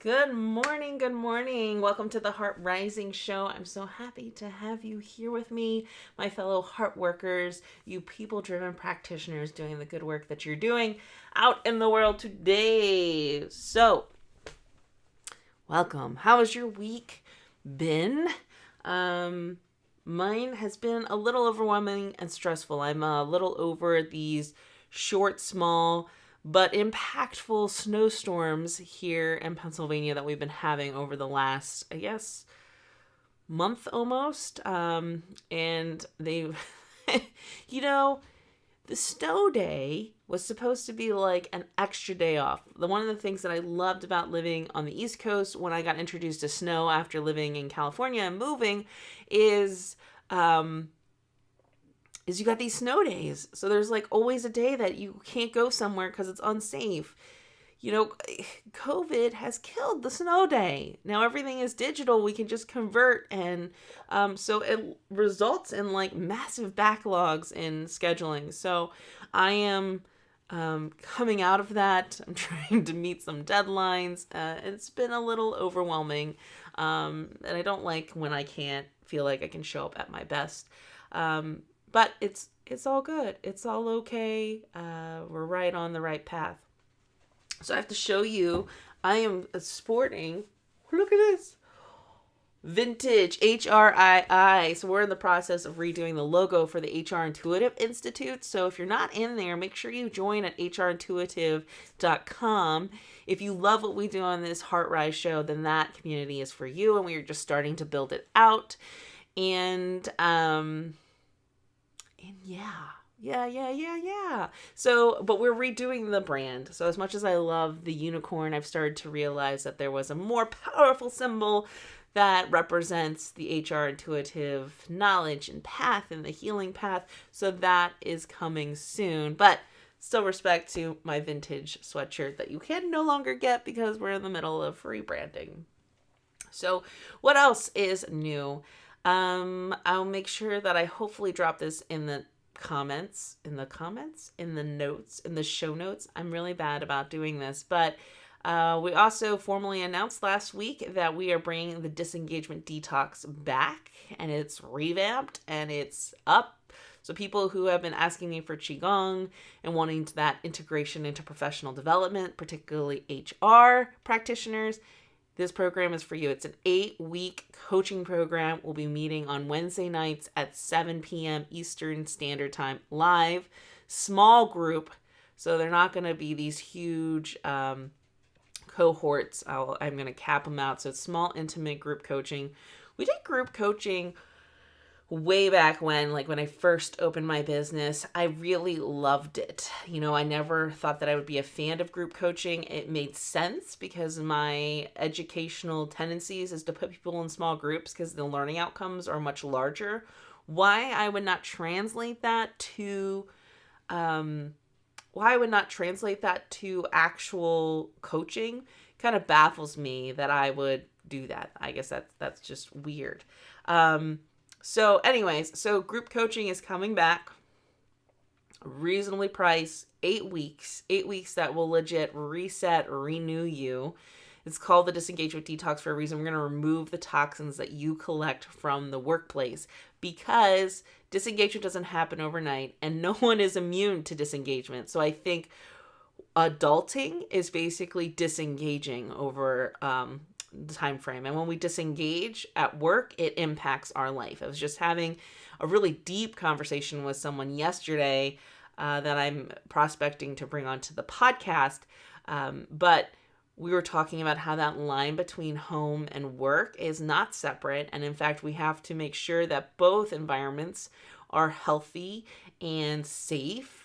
Good morning, good morning. Welcome to the HRart Rising Show. I'm so happy to have you here with me, my fellow HRart workers, you people-driven practitioners doing the good work that you're doing out in the world today. So, welcome. How has your week been? Mine has been a little overwhelming and stressful. I'm a little over these short, small, but impactful snowstorms here in Pennsylvania that we've been having over the last, I guess, month almost. And they've, the snow day was supposed to be like an extra day off. One of the things that I loved about living on the East Coast when I got introduced to snow after living in California and moving is you got these snow days. So there's like always a day that you can't go somewhere because it's unsafe. COVID has killed the snow day. Now everything is digital. We can just convert. And so it results in like massive backlogs in scheduling. So I am coming out of that. I'm trying to meet some deadlines. It's been a little overwhelming. And I don't like when I can't feel like I can show up at my best. But it's all good. It's all okay. We're right on the right path. So I have to show you, I am sporting, look at this, vintage HRII. So we're in the process of redoing the logo for the HR Intuitive Institute. So if you're not in there, make sure you join at hrintuitive.com. If you love what we do on this HRart Rise show, then that community is for you. And we are just starting to build it out. And yeah. So, but we're redoing the brand. So as much as I love the unicorn, I've started to realize that there was a more powerful symbol that represents the HR intuitive knowledge and path and the healing path. So that is coming soon. But still respect to my vintage sweatshirt that you can no longer get because we're in the middle of rebranding. So what else is new? I'll make sure that I hopefully drop this in the notes, in the show notes. I'm really bad about doing this, but we also formally announced last week that we are bringing the disengagement detox back, and it's revamped and it's up. So people who have been asking me for Qigong and wanting that integration into professional development, particularly HR practitioners, this program is for you. It's an 8-week coaching program. We'll be meeting on Wednesday nights at 7 p.m. Eastern Standard Time live. Small group. So they're not going to be these huge cohorts. I'm going to cap them out. So it's small, intimate group coaching. We did group coaching way back when I first opened my business. I really loved it. I never thought that I would be a fan of group coaching. It made sense because my educational tendencies is to put people in small groups because the learning outcomes are much larger. Why I would not translate that to actual coaching kind of baffles me that I would do that. I guess that's just weird. So group coaching is coming back, reasonably priced, 8 weeks that will legit reset, renew you. It's called the disengagement detox for a reason. We're going to remove the toxins that you collect from the workplace because disengagement doesn't happen overnight and no one is immune to disengagement. So I think adulting is basically disengaging over, the time frame. And when we disengage at work, it impacts our life. I was just having a really deep conversation with someone yesterday that I'm prospecting to bring onto the podcast. But we were talking about how that line between home and work is not separate. And in fact, we have to make sure that both environments are healthy and safe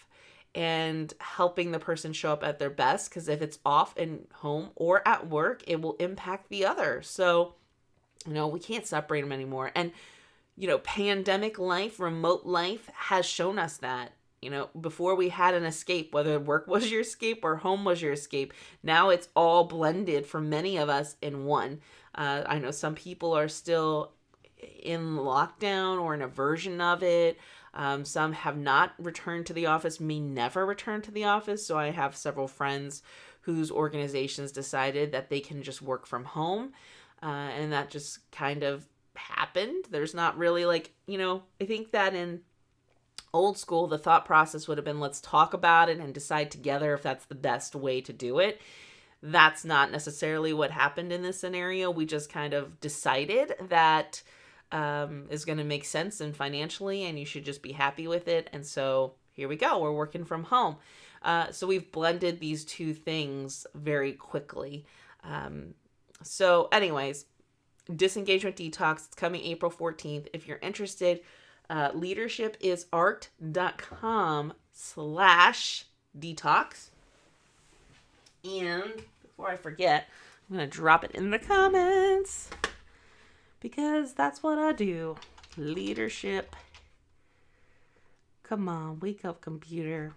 and helping the person show up at their best, because if it's off in home or at work, it will impact the other. So, we can't separate them anymore. And, pandemic life, remote life has shown us that. Before we had an escape, whether work was your escape or home was your escape. Now it's all blended for many of us in one. I know some people are still in lockdown or in a version of it. Some have not returned to the office, may never return to the office. So I have several friends whose organizations decided that they can just work from home. And that just kind of happened. There's not really like, I think that in old school, the thought process would have been, let's talk about it and decide together if that's the best way to do it. That's not necessarily what happened in this scenario. We just kind of decided that is going to make sense and financially, and you should just be happy with it. And so here we go. We're working from home. So we've blended these two things very quickly. So anyways, disengagement detox, it's coming April 14th. If you're interested, leadershipsart.com/detox. And before I forget, I'm going to drop it in the comments because that's what I do. Leadership. Come on, wake up, computer.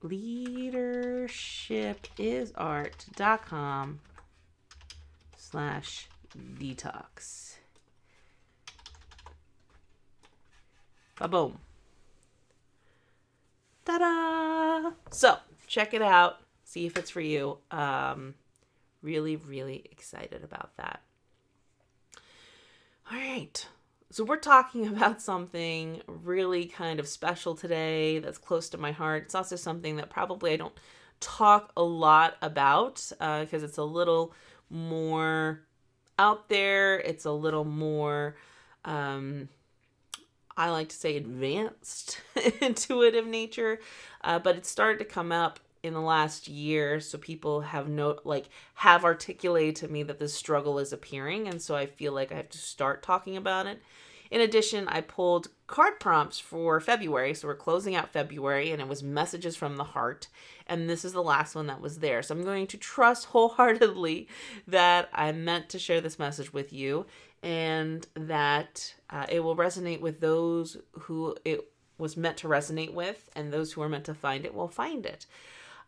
leadershipsart.com/detox. Ba-boom. Ta-da! So, check it out. See if it's for you. Really, really excited about that. All right. So we're talking about something really kind of special today that's close to my heart. It's also something that probably I don't talk a lot about because it's a little more out there. It's a little more, I like to say, advanced, intuitive nature. But it started to come up in the last year. So people have articulated to me that this struggle is appearing. And so I feel like I have to start talking about it. In addition, I pulled card prompts for February. So we're closing out February, and it was messages from the heart. And this is the last one that was there. So I'm going to trust wholeheartedly that I meant to share this message with you, and that it will resonate with those who it was meant to resonate with, and those who are meant to find it will find it.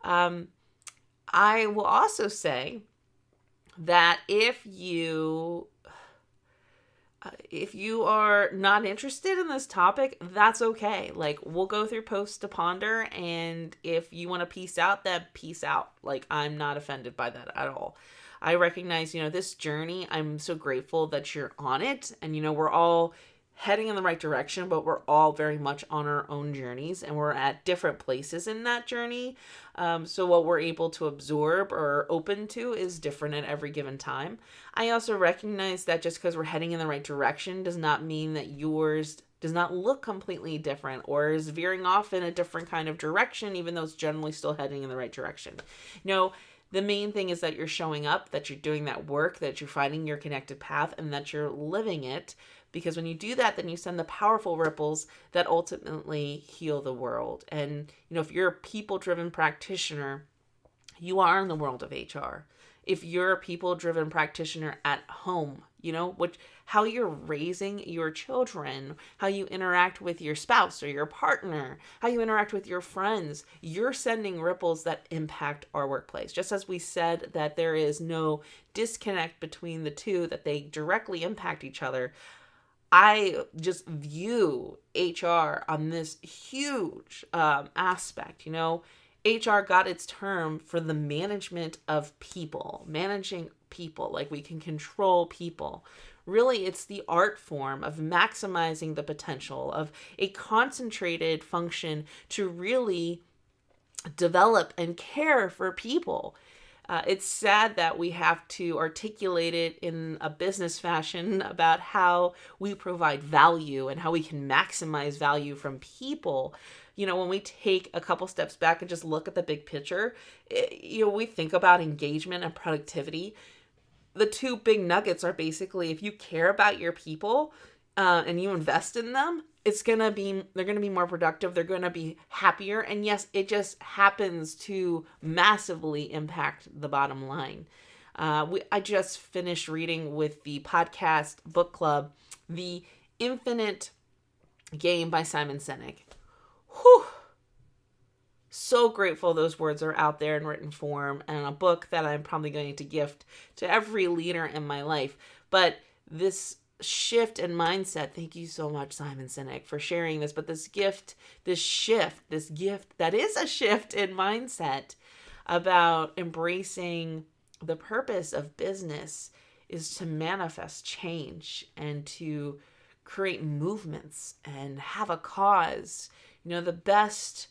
I will also say that if you are not interested in this topic, that's okay. Like, we'll go through posts to ponder, and if you want to peace out, then peace out. Like, I'm not offended by that at all. I recognize, this journey, I'm so grateful that you're on it, and, we're all heading in the right direction, but we're all very much on our own journeys, and we're at different places in that journey. So what we're able to absorb or open to is different at every given time. I also recognize that just because we're heading in the right direction does not mean that yours does not look completely different or is veering off in a different kind of direction, even though it's generally still heading in the right direction. The main thing is that you're showing up, that you're doing that work, that you're finding your connected path, and that you're living it. Because when you do that, then you send the powerful ripples that ultimately heal the world. And, if you're a people-driven practitioner, you are in the world of HR. If you're a people-driven practitioner at home, how you're raising your children, how you interact with your spouse or your partner, how you interact with your friends, you're sending ripples that impact our workplace. Just as we said that there is no disconnect between the two, that they directly impact each other, I just view HR on this huge aspect. HR got its term for the management of people, managing people, like we can control people. Really, it's the art form of maximizing the potential of a concentrated function to really develop and care for people. It's sad that we have to articulate it in a business fashion about how we provide value and how we can maximize value from people. When we take a couple steps back and just look at the big picture, we think about engagement and productivity. The two big nuggets are basically, if you care about your people and you invest in them, they're going to be more productive. They're going to be happier. And yes, it just happens to massively impact the bottom line. I just finished reading with the podcast book club, The Infinite Game by Simon Sinek. Whew. So grateful those words are out there in written form, and a book that I'm probably going to gift to every leader in my life. But this shift in mindset, thank you so much, Simon Sinek, for sharing this. But this gift that is a shift in mindset about embracing the purpose of business is to manifest change and to create movements and have a cause. The best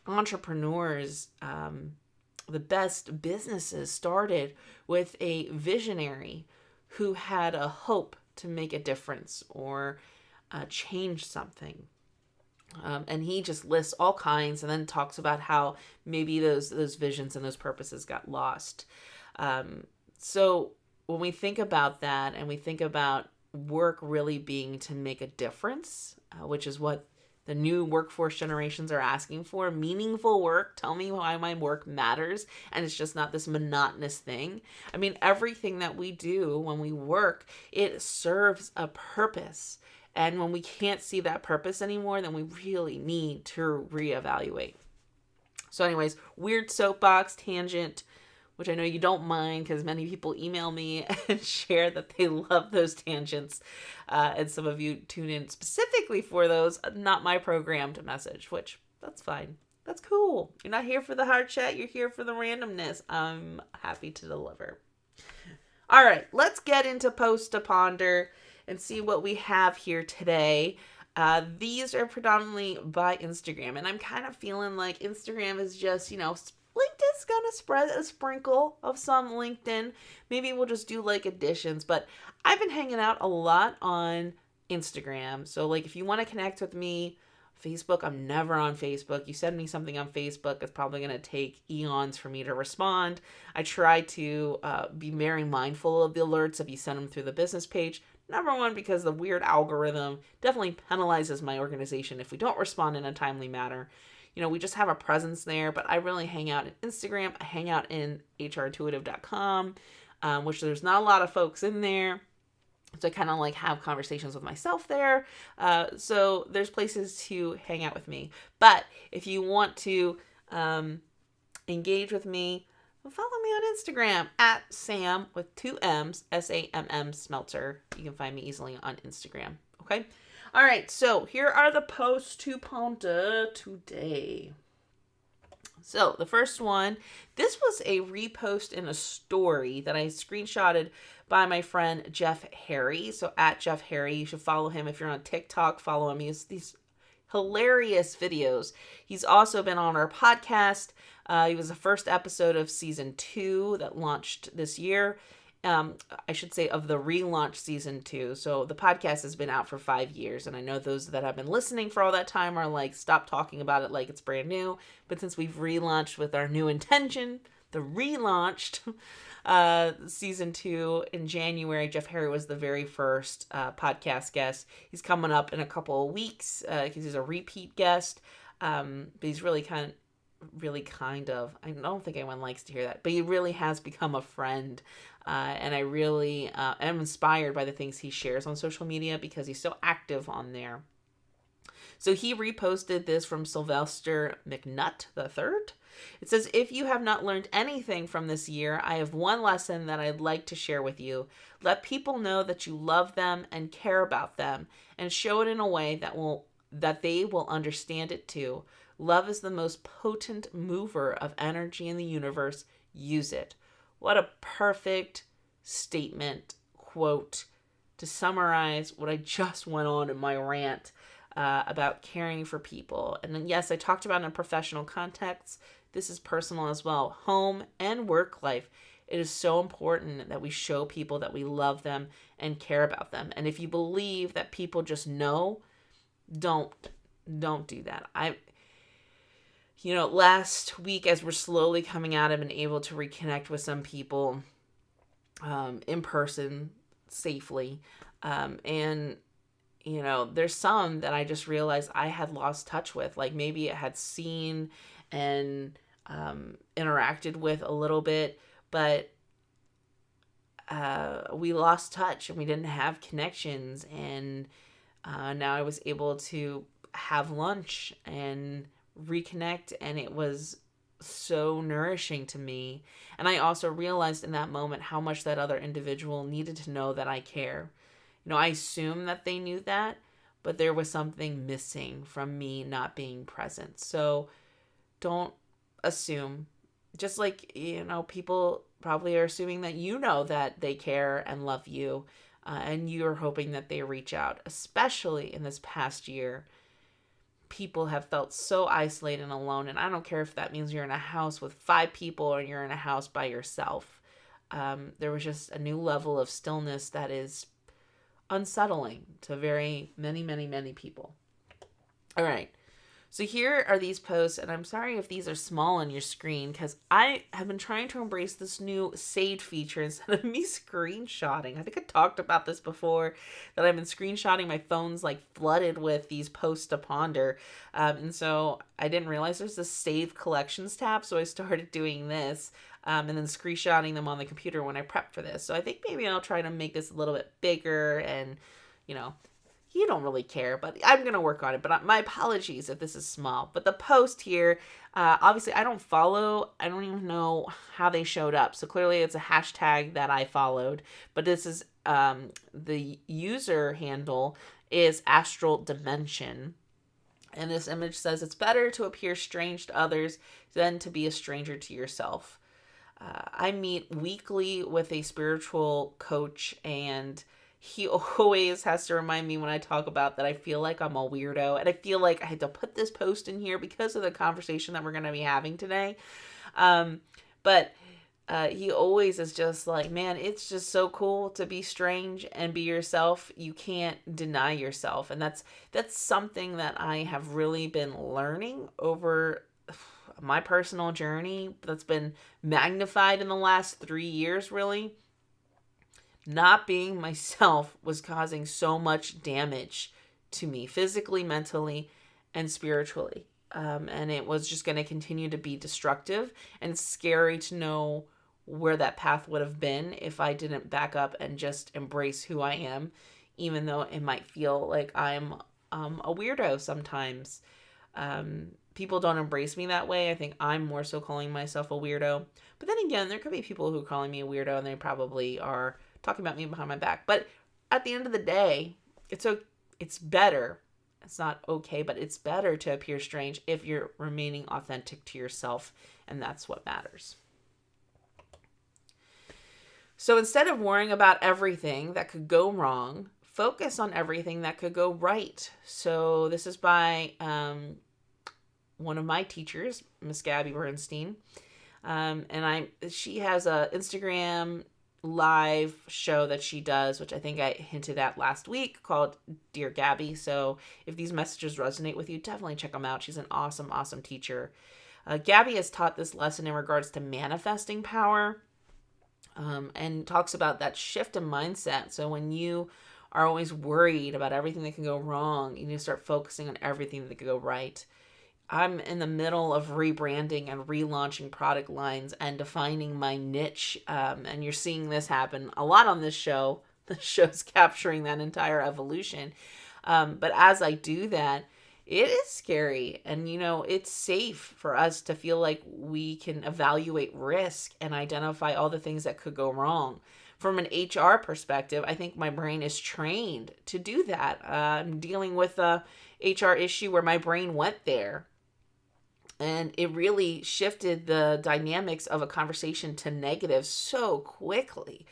entrepreneurs, the best businesses started with a visionary who had a hope to make a difference or change something. And he just lists all kinds and then talks about how maybe those visions and those purposes got lost. So when we think about that and we think about work really being to make a difference, which is what the new workforce generations are asking for, meaningful work. Tell me why my work matters. And it's just not this monotonous thing. I mean, everything that we do when we work, it serves a purpose. And when we can't see that purpose anymore, then we really need to reevaluate. So anyways, weird soapbox tangent, which I know you don't mind because many people email me and share that they love those tangents. And some of you tune in specifically for those, not my programmed message, which that's fine. That's cool. You're not here for the hard chat. You're here for the randomness. I'm happy to deliver. All right, let's get into Post to Ponder and see what we have here today. These are predominantly by Instagram, and I'm kind of feeling like Instagram is just, LinkedIn's gonna spread a sprinkle of some LinkedIn. Maybe we'll just do like additions, but I've been hanging out a lot on Instagram. So like if you want to connect with me, Facebook, I'm never on Facebook. You send me something on Facebook, it's probably going to take eons for me to respond. I try to be very mindful of the alerts if you send them through the business page. Number one, because the weird algorithm definitely penalizes my organization if we don't respond in a timely manner. We just have a presence there, but I really hang out in Instagram. I hang out in HRintuitive.com, which there's not a lot of folks in there. So I kind of like have conversations with myself there. So there's places to hang out with me. But if you want to engage with me, follow me on Instagram at Samm with 2 M's, Samm Smelter. You can find me easily on Instagram. Okay. All right, so here are the posts to ponder today. So the first one, this was a repost in a story that I screenshotted by my friend Jeff Harry. So at Jeff Harry, you should follow him. If you're on TikTok, follow him. He has these hilarious videos. He's also been on our podcast. He was the first episode of season 2 that launched this year. I should say of the relaunch season 2. So the podcast has been out for 5 years. And I know those that have been listening for all that time are like, stop talking about it like it's brand new. But since we've relaunched with our new intention, the relaunched season 2 in January, Jeff Harry was the very first podcast guest. He's coming up in a couple of weeks because he's a repeat guest. But he's really kind of, I don't think anyone likes to hear that, but he really has become a friend. And I really am inspired by the things he shares on social media because he's so active on there. So he reposted this from Sylvester McNutt III. It says, if you have not learned anything from this year, I have one lesson that I'd like to share with you. Let people know that you love them and care about them and show it in a way that they will understand it too. Love is the most potent mover of energy in the universe. Use it. What a perfect statement, quote, to summarize what I just went on in my rant about caring for people. And then, yes, I talked about in a professional context. This is personal as well. Home and work life. It is so important that we show people that we love them and care about them. And if you believe that people just know, don't do that. Last week, as we're slowly coming out, I've been able to reconnect with some people in person safely. There's some that I just realized I had lost touch with. Like maybe I had seen and interacted with a little bit, but we lost touch and we didn't have connections. And now I was able to have lunch and reconnect, and it was so nourishing to me. And I also realized in that moment how much that other individual needed to know that I care. I assume that they knew that, but there was something missing from me not being present. So don't assume, just like, people probably are assuming that that they care and love you, and you're hoping that they reach out. Especially in this past year, people have felt so isolated and alone, and I don't care if that means you're in a house with 5 people or you're in a house by yourself. There was just a new level of stillness that is unsettling to very many people. All right. So here are these posts, and I'm sorry if these are small on your screen because I have been trying to embrace this new saved feature instead of me screenshotting. I think I talked about this before, that I've been screenshotting. My phone's like flooded with these posts to ponder. And so I didn't realize there's this save collections tab. So I started doing this and then screenshotting them on the computer when I prep for this. So I think maybe I'll try to make this a little bit bigger and, you don't really care, but I'm going to work on it. But my apologies if this is small. But the post here, obviously I don't even know how they showed up. So clearly it's a hashtag that I followed. But this is the user handle is Astral Dimension. And this image says, it's better to appear strange to others than to be a stranger to yourself. I meet weekly with a spiritual coach, and he always has to remind me when I talk about that I feel like I'm a weirdo, and I feel like I had to put this post in here because of the conversation that we're going to be having today. But he always is just like, man, it's just so cool to be strange and be yourself. You can't deny yourself. And that's something that I have really been learning over my personal journey that's been magnified in the last 3 years, really. Not being myself was causing so much damage to me physically, mentally, and spiritually. And it was just going to continue to be destructive, and it's scary to know where that path would have been if I didn't back up and just embrace who I am, even though it might feel like I'm a weirdo sometimes. People don't embrace me that way. I think I'm more so calling myself a weirdo. But then again, there could be people who are calling me a weirdo, and they probably are talking about me behind my back. But at the end of the day, it's better. It's not okay, but it's better to appear strange if you're remaining authentic to yourself, and that's what matters. So instead of worrying about everything that could go wrong, focus on everything that could go right. So this is by one of my teachers, Miss Gabby Bernstein. And she has a Instagram live show that she does, which I think I hinted at last week, called Dear Gabby. So if these messages resonate with you, definitely check them out. She's an awesome teacher. Gabby has taught this lesson in regards to manifesting power, and talks about that shift in mindset. So when you are always worried about everything that can go wrong, you need to start focusing on everything that can go right. I'm in the middle of rebranding and relaunching product lines and defining my niche. And you're seeing this happen a lot on this show. The show's capturing that entire evolution. But as I do that, it is scary. And, it's safe for us to feel like we can evaluate risk and identify all the things that could go wrong. From an HR perspective, I think my brain is trained to do that. I'm dealing with a HR issue where my brain went there. And it really shifted the dynamics of a conversation to negative so quickly.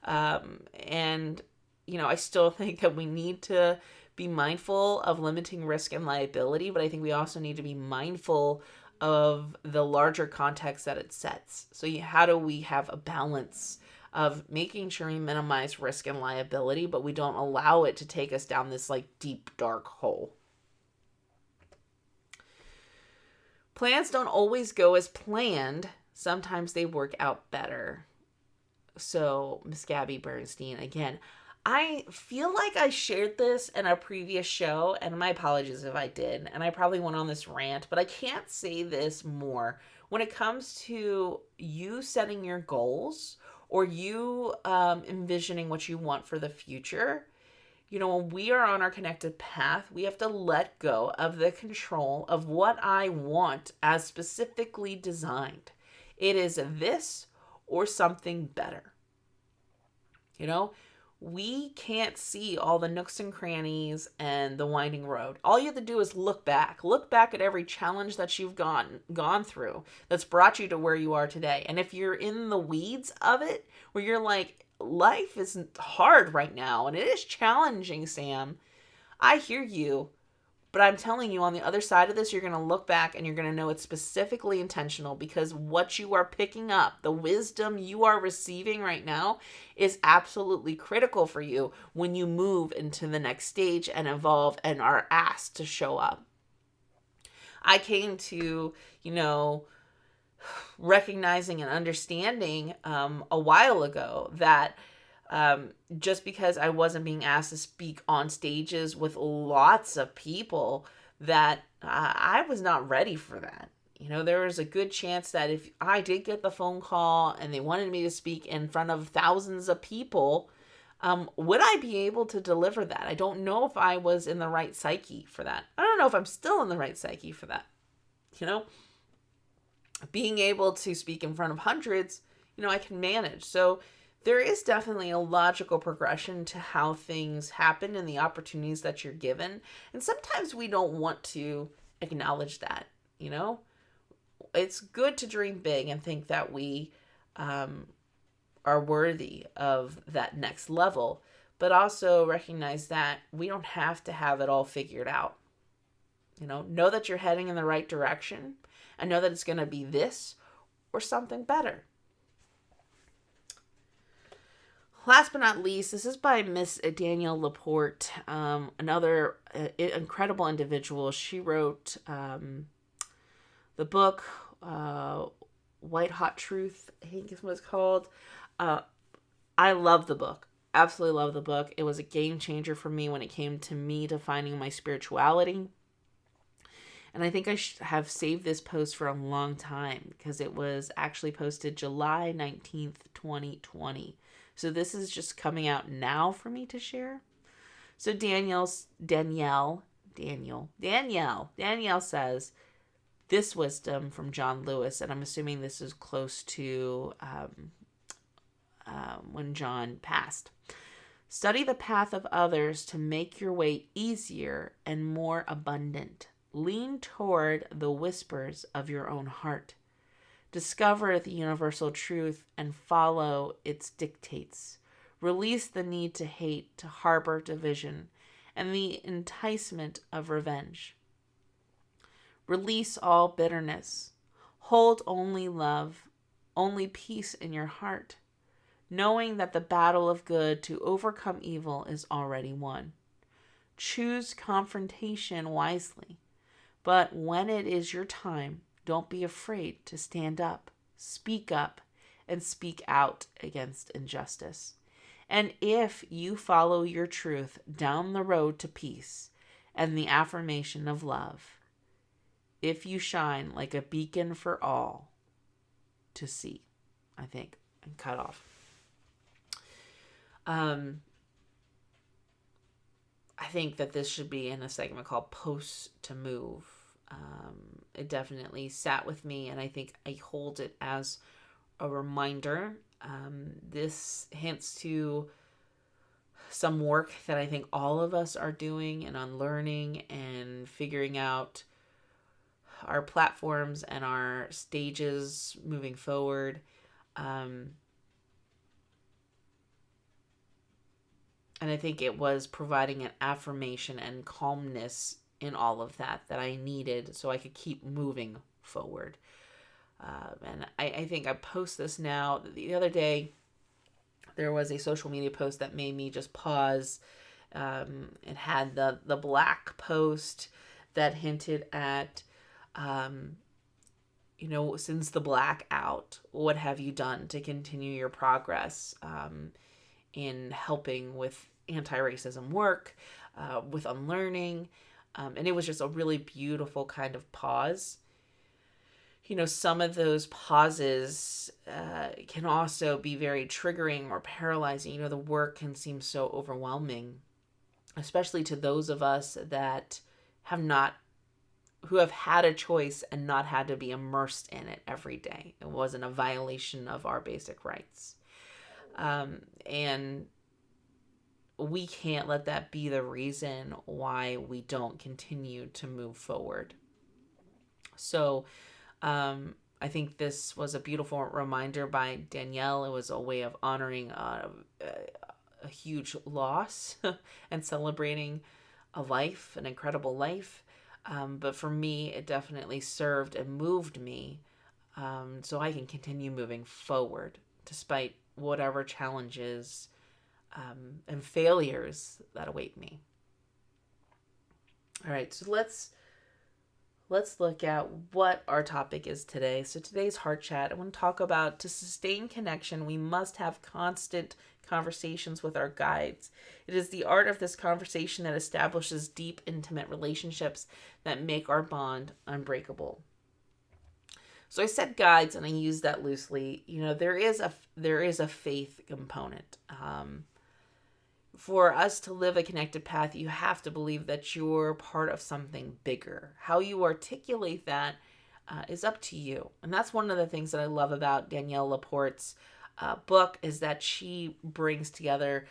And, I still think that we need to be mindful of limiting risk and liability, but I think we also need to be mindful of the larger context that it sets. So how do we have a balance of making sure we minimize risk and liability, but we don't allow it to take us down this deep, dark hole? Plans don't always go as planned. Sometimes they work out better. So, Miss Gabby Bernstein, again, I feel like I shared this in a previous show, and my apologies if I did, and I probably went on this rant, but I can't say this more. When it comes to you setting your goals or you envisioning what you want for the future, when we are on our connected path, we have to let go of the control of what I want as specifically designed. It is this or something better. we can't see all the nooks and crannies and the winding road. All you have to do is look back. Look back at every challenge that you've gone through that's brought you to where you are today. And if you're in the weeds of it, where you're like, life is hard right now and it is challenging, Sam, I hear you. But I'm telling you, on the other side of this, you're going to look back and you're going to know it's specifically intentional, because what you are picking up, the wisdom you are receiving right now, is absolutely critical for you when you move into the next stage and evolve and are asked to show up. I came to, recognizing and understanding a while ago that just because I wasn't being asked to speak on stages with lots of people, that I was not ready for that. There was a good chance that if I did get the phone call and they wanted me to speak in front of thousands of people, would I be able to deliver that? I don't know if I was in the right psyche for that. I don't know if I'm still in the right psyche for that. Being able to speak in front of hundreds, I can manage. So there is definitely a logical progression to how things happen and the opportunities that you're given. And sometimes we don't want to acknowledge that, It's good to dream big and think that we are worthy of that next level, but also recognize that we don't have to have it all figured out. Know that you're heading in the right direction and know that it's going to be this or something better. Last but not least, this is by Miss Danielle Laporte, another incredible individual. She wrote the book, White Hot Truth, I think is what it's called. I love the book. Absolutely love the book. It was a game changer for me when it came to me defining my spirituality. And I think I have saved this post for a long time, because it was actually posted July 19th, 2020. So this is just coming out now for me to share. So Danielle says, this wisdom from John Lewis, and I'm assuming this is close to when John passed. Study the path of others to make your way easier and more abundant. Lean toward the whispers of your own heart. Discover the universal truth and follow its dictates. Release the need to hate, to harbor division, and the enticement of revenge. Release all bitterness. Hold only love, only peace in your heart, knowing that the battle of good to overcome evil is already won. Choose confrontation wisely, but when it is your time, don't be afraid to stand up, and speak out against injustice. And if you follow your truth down the road to peace and the affirmation of love, if you shine like a beacon for all to see, I think, and cut off. I think that this should be in a segment called Post to Move. It definitely sat with me, and I think I hold it as a reminder. This hints to some work that I think all of us are doing and unlearning and figuring out our platforms and our stages moving forward. And I think it was providing an affirmation and calmness in all of that I needed so I could keep moving forward. And I think I post this now. The other day, there was a social media post that made me just pause. It had the black post that hinted at, since the blackout, what have you done to continue your progress in helping with anti-racism work, with unlearning. And it was just a really beautiful kind of pause. Some of those pauses can also be very triggering or paralyzing. The work can seem so overwhelming, especially to those of us that who have had a choice and not had to be immersed in it every day. It wasn't a violation of our basic rights. And we can't let that be the reason why we don't continue to move forward. So I think this was a beautiful reminder by Danielle. It was a way of honoring a huge loss and celebrating a life, an incredible life. But for me, it definitely served and moved me, so I can continue moving forward despite whatever challenges and failures that await me. All right, so let's look at what our topic is today. So today's Heart Chat, I want to talk about, to sustain connection, we must have constant conversations with our guides. It is the art of this conversation that establishes deep, intimate relationships that make our bond unbreakable. So I said guides, and I use that loosely. There is a faith component. For us to live a connected path, you have to believe that you're part of something bigger. How you articulate that is up to you. And that's one of the things that I love about Danielle Laporte's book, is that she brings together,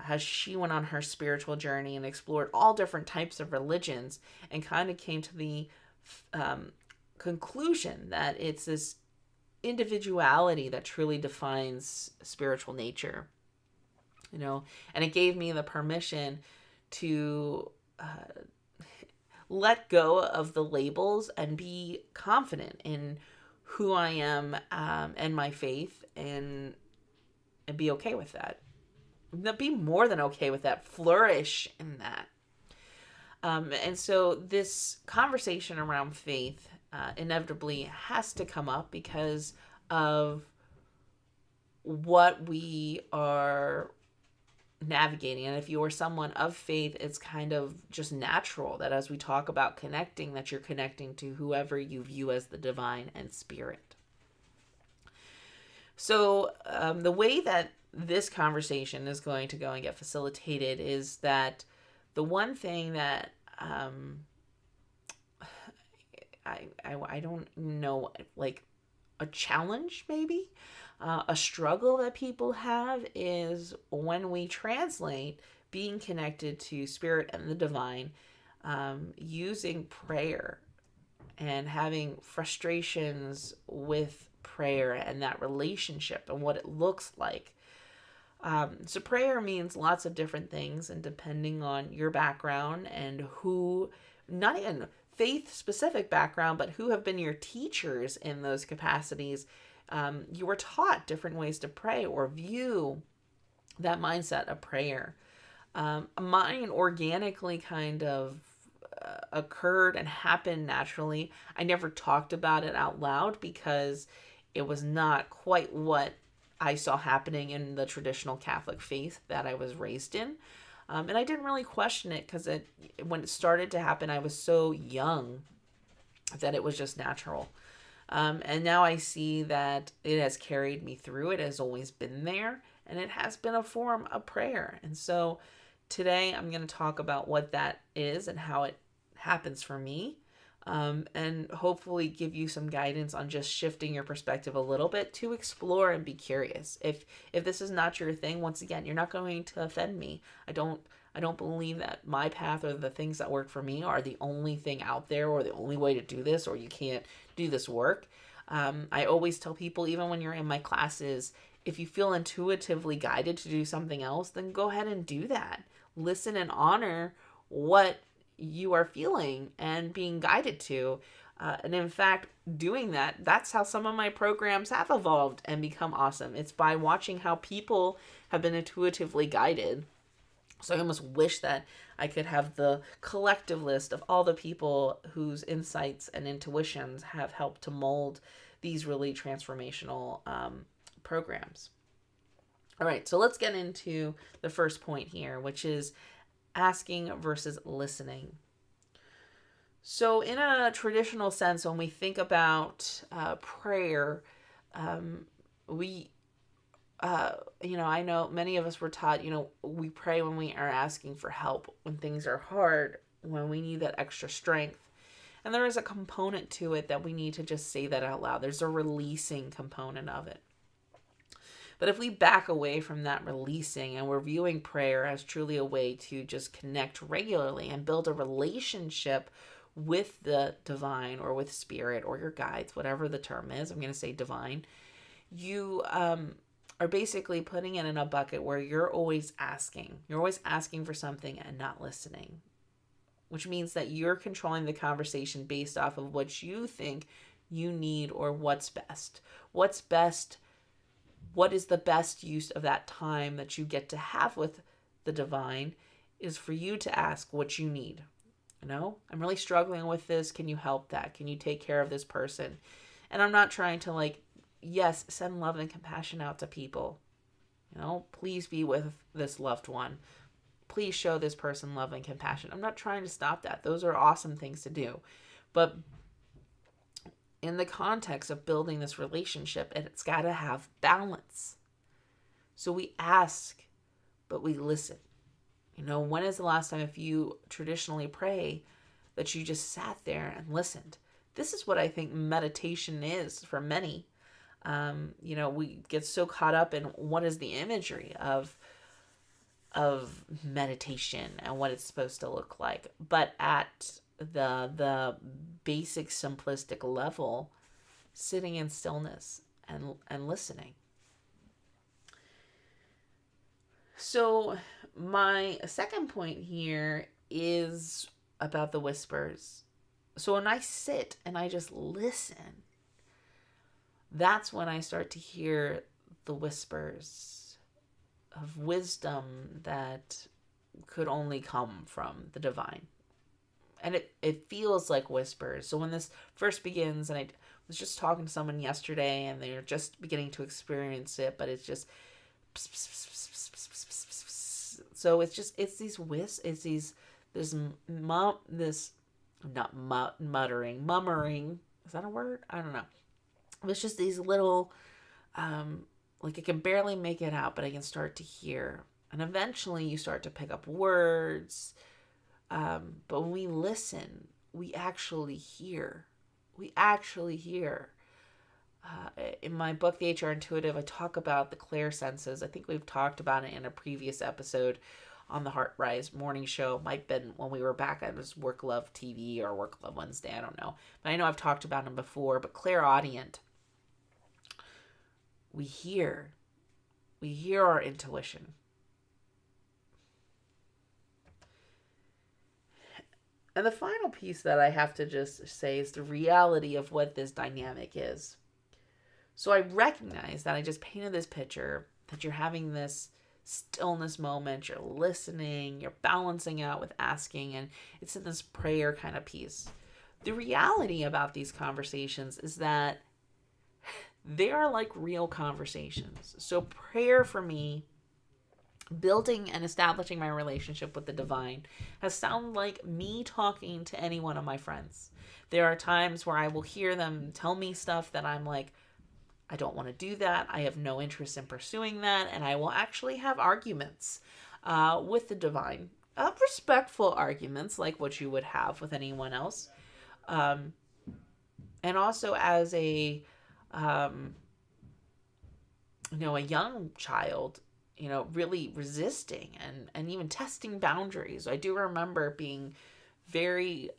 as she went on her spiritual journey and explored all different types of religions, and kind of came to the conclusion that it's this individuality that truly defines spiritual nature. And it gave me the permission to let go of the labels and be confident in who I am and my faith, and be okay with that. Be more than okay with that. Flourish in that. And so this conversation around faith inevitably has to come up because of what we are navigating. And if you are someone of faith, it's kind of just natural that as we talk about connecting, that you're connecting to whoever you view as the divine and spirit. So the way that this conversation is going to go and get facilitated is that the one thing that I don't know, like a challenge maybe, a struggle that people have is when we translate being connected to spirit and the divine, using prayer and having frustrations with prayer and that relationship and what it looks like. So prayer means lots of different things, and depending on your background and who, not even faith specific background, but who have been your teachers in those capacities, you were taught different ways to pray or view that mindset of prayer. Mine organically kind of occurred and happened naturally. I never talked about it out loud because it was not quite what I saw happening in the traditional Catholic faith that I was raised in. And I didn't really question it because when it started to happen, I was so young that it was just natural. And now I see that it has carried me through. It has always been there, and it has been a form of prayer. And so today I'm going to talk about what that is and how it happens for me, and hopefully give you some guidance on just shifting your perspective a little bit to explore and be curious. If this is not your thing, once again, you're not going to offend me. I don't believe that my path or the things that work for me are the only thing out there or the only way to do this, or you can't do this work. I always tell people, even when you're in my classes, if you feel intuitively guided to do something else, then go ahead and do that. Listen and honor what you are feeling and being guided to. And in fact, doing that, that's how some of my programs have evolved and become awesome. It's by watching how people have been intuitively guided. So I almost wish that I could have the collective list of all the people whose insights and intuitions have helped to mold these really transformational programs. All right, so let's get into the first point here, which is asking versus listening. So in a traditional sense, when we think about prayer, we I know many of us were taught, we pray when we are asking for help, when things are hard, when we need that extra strength. And there is a component to it that we need to just say that out loud. There's a releasing component of it. But if we back away from that releasing and we're viewing prayer as truly a way to just connect regularly and build a relationship with the divine or with spirit or your guides, whatever the term is, I'm going to say divine, you are basically putting it in a bucket where you're always asking. You're always asking for something and not listening, which means that you're controlling the conversation based off of what you think you need or what's best. What's best? What is the best use of that time that you get to have with the divine is for you to ask what you need. You know, I'm really struggling with this. Can you help that? Can you take care of this person? And I'm not trying to like, yes, send love and compassion out to people. You know, please be with this loved one. Please show this person love and compassion. I'm not trying to stop that. Those are awesome things to do. But in the context of building this relationship, it's got to have balance. So we ask, but we listen. You know, when is the last time, if you traditionally pray, that you just sat there and listened? This is what I think meditation is for many. You know, we get so caught up in what is the imagery of meditation and what it's supposed to look like. But at the basic simplistic level, sitting in stillness and listening. So my second point here is about the whispers. So when I sit and I just listen, that's when I start to hear the whispers of wisdom that could only come from the divine. And it feels like whispers. So when this first begins, and I was just talking to someone yesterday and they're just beginning to experience it, but it's just so it's these mummering. Is that a word? I don't know. It's just these little, like I can barely make it out, but I can start to hear. And eventually you start to pick up words. But when we listen, we actually hear. In my book, The HR Intuitive, I talk about the clairsenses. I think we've talked about it in a previous episode on the HRart Rise Morning Show. Might have been when we were back at this Work Love TV or Work Love Wednesday. I don't know. But I know I've talked about them before. But clairaudient. We hear our intuition. And the final piece that I have to just say is the reality of what this dynamic is. So I recognize that I just painted this picture, that you're having this stillness moment, you're listening, you're balancing out with asking, and it's in this prayer kind of piece. The reality about these conversations is that they are like real conversations. So prayer for me, building and establishing my relationship with the divine, has sounded like me talking to any one of my friends. There are times where I will hear them tell me stuff that I'm like, I don't want to do that. I have no interest in pursuing that. And I will actually have arguments with the divine. Respectful arguments like what you would have with anyone else. And also as a young child, really resisting and even testing boundaries. I do remember being very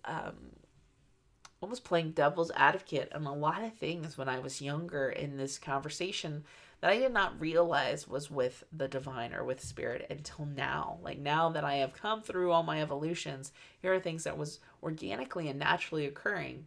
almost playing devil's advocate on a lot of things when I was younger in this conversation that I did not realize was with the divine or with spirit until now. Like now that I have come through all my evolutions, here are things that was organically and naturally occurring.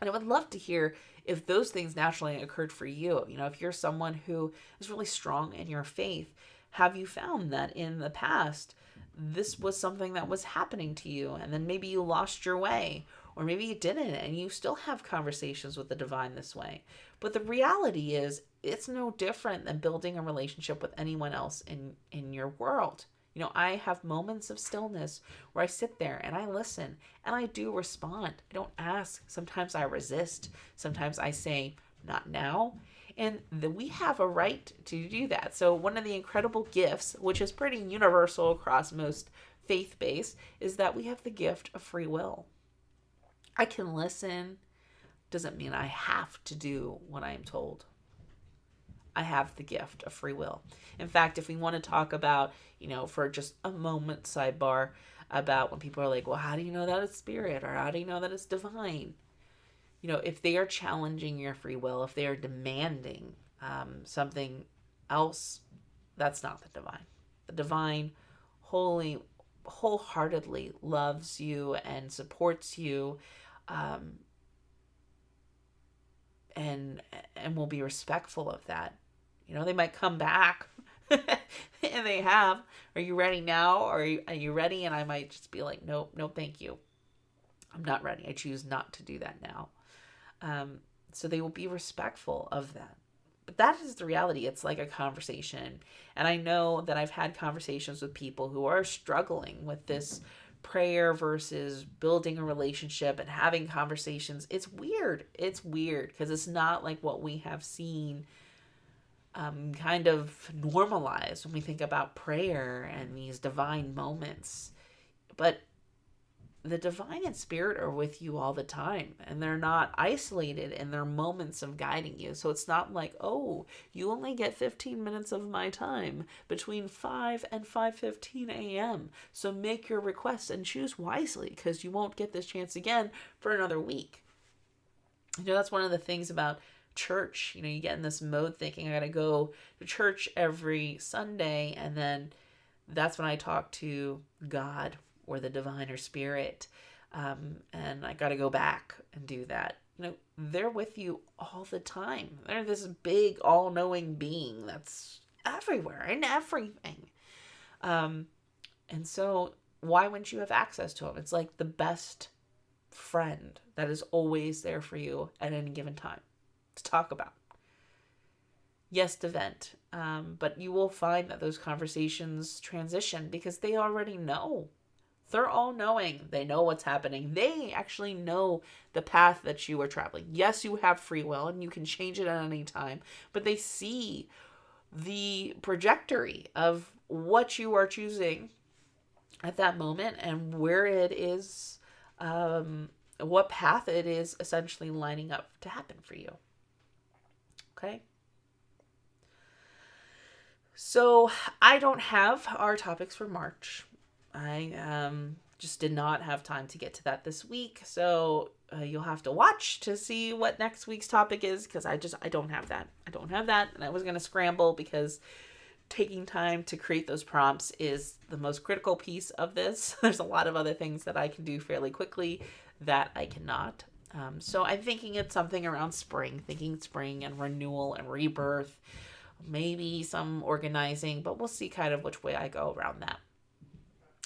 And I would love to hear if those things naturally occurred for you. If you're someone who is really strong in your faith, have you found that in the past, this was something that was happening to you and then maybe you lost your way, or maybe you didn't and you still have conversations with the divine this way. But the reality is it's no different than building a relationship with anyone else in your world. I have moments of stillness where I sit there and I listen and I do respond. I don't ask. Sometimes I resist. Sometimes I say, not now. And we have a right to do that. So one of the incredible gifts, which is pretty universal across most faith-based, is that we have the gift of free will. I can listen. Doesn't mean I have to do what I am told. I have the gift of free will. In fact, if we want to talk about, for just a moment, sidebar, about when people are like, well, how do you know that it's spirit, or how do you know that it's divine? If they are challenging your free will, if they are demanding something else, that's not the divine. The divine wholeheartedly loves you and supports you, and will be respectful of that. They might come back and they have, are you ready now? Are you ready? And I might just be like, nope, no, thank you. I'm not ready. I choose not to do that now. So they will be respectful of that. But that is the reality. It's like a conversation. And I know that I've had conversations with people who are struggling with this prayer versus building a relationship and having conversations. It's weird. It's weird because it's not like what we have seen kind of normalized when we think about prayer and these divine moments. But the divine and spirit are with you all the time, and they're not isolated in their moments of guiding you. So it's not like, oh, you only get 15 minutes of my time between 5 and 5:15 a.m. So make your request and choose wisely, because you won't get this chance again for another week. That's one of the things about church. You get in this mode thinking, I got to go to church every Sunday, and then that's when I talk to God or the divine or spirit, and I got to go back and do that. They're with you all the time. They're this big, all-knowing being that's everywhere and everything. And so why wouldn't you have access to them? It's like the best friend that is always there for you at any given time to talk about. Yes, to vent, but you will find that those conversations transition because they already know. They're all knowing. They know what's happening. They actually know the path that you are traveling. Yes, you have free will and you can change it at any time, but they see the trajectory of what you are choosing at that moment and where it is, what path it is essentially lining up to happen for you. Okay? So I don't have our topics for March. I just did not have time to get to that this week. So you'll have to watch to see what next week's topic is, because I don't have that. I don't have that. And I was going to scramble because taking time to create those prompts is the most critical piece of this. There's a lot of other things that I can do fairly quickly that I cannot. So I'm thinking it's something around spring, and renewal and rebirth, maybe some organizing, but we'll see kind of which way I go around that.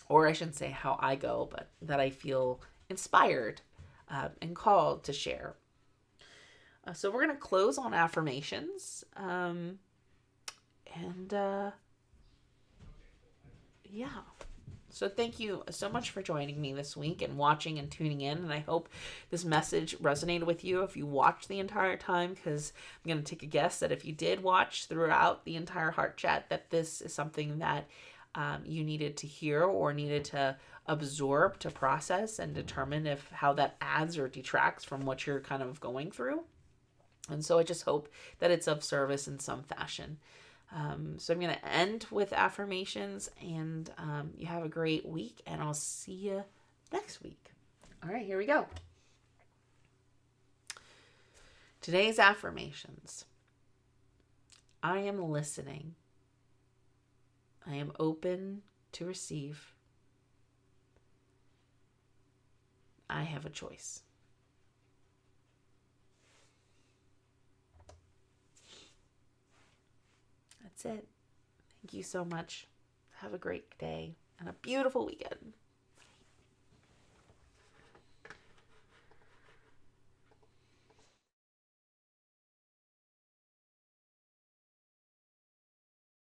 Or I shouldn't say how I go, but that I feel inspired and called to share. So we're going to close on affirmations. Yeah. So thank you so much for joining me this week and watching and tuning in. And I hope this message resonated with you if you watched the entire time, because I'm going to take a guess that if you did watch throughout the entire Heart Chat, that this is something that you needed to hear or needed to absorb, to process, and determine how that adds or detracts from what you're kind of going through. And so I just hope that it's of service in some fashion. So I'm going to end with affirmations, and you have a great week, and I'll see you next week. All right, here we go. Today's affirmations. I am listening. I am open to receive. I have a choice. That's it. Thank you so much. Have a great day and a beautiful weekend.